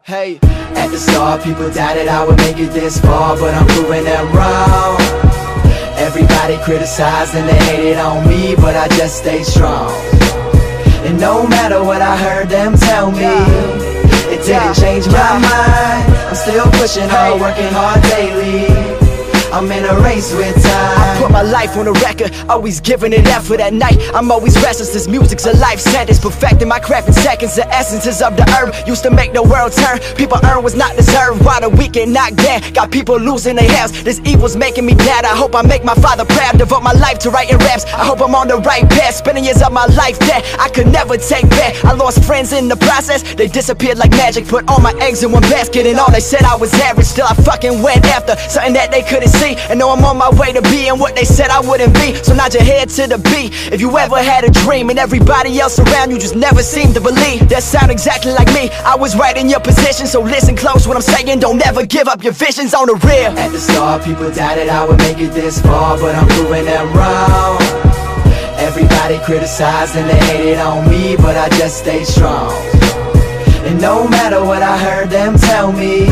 hey. At the start, people doubted I would make it this far, but I'm proving them wrong. Everybody criticized and they hated on me, but I just stayed strong. And no matter what I heard them tell me, it didn't change my mind. I'm still pushing hard, working hard daily. I'm in a race with time. I put my life on the record, always giving it effort at night. I'm always restless, this music's a life sentence. Perfecting my craft in seconds, the essences of the herb used to make the world turn. People earn was not deserved, while the weak get knocked down. Got people losing their health, this evil's making me mad. I hope I make my father proud, devote my life to writing raps. I hope I'm on the right path, spending years of my life that I could never take back. I lost friends in the process, they disappeared like magic. Put all my eggs in one basket and all they said I was average. Still I fucking went after something that they couldn't see, and know I'm on my way to being what they said I wouldn't be. So nod your head to the beat if you ever had a dream, and everybody else around you just never seemed to believe. That sound exactly like me, I was right in your position. So listen close what I'm saying, don't ever give up your visions on the real. At the start, people doubted I would make it this far, but I'm proving them wrong. Everybody criticized and they hated on me, but I just stayed strong. And no matter what I heard them tell me,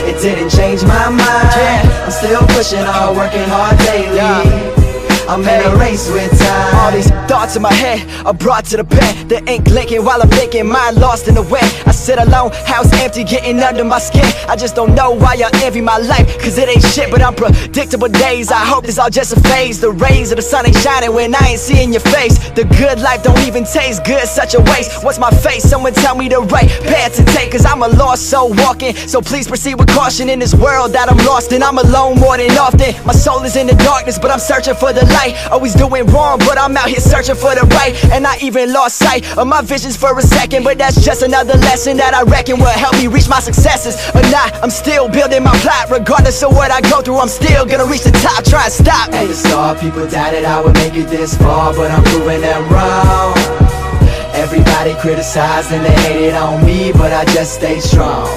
it didn't change my mind. I'm still pushing hard, working hard daily. I'm in a race with time. All these thoughts in my head are brought to the pen. The ink blinking while I'm thinking, mind lost in the wind. I sit alone, house empty, getting under my skin. I just don't know why y'all envy my life, cause it ain't shit but unpredictable days. I hope this all just a phase. The rays of the sun ain't shining when I ain't seeing your face. The good life don't even taste good, such a waste. What's my face? Someone tell me the right path to take, cause I'm a lost soul walking. So please proceed with caution in this world that I'm lost in. I'm alone more than often. My soul is in the darkness, but I'm searching for the light. Always doing wrong, but I'm out here searching for the right. And I even lost sight of my visions for a second, but that's just another lesson that I reckon will help me reach my successes. Or not, I'm still building my plot. Regardless of what I go through, I'm still gonna reach the top. Try and stop. At the start, people doubted I would make it this far, but I'm proving them wrong. Everybody criticized and they hated on me, but I just stayed strong.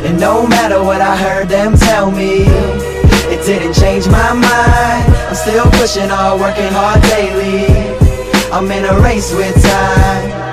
And no matter what I heard them tell me, it didn't change my mind. I'm still pushing hard, working hard daily. I'm in a race with time.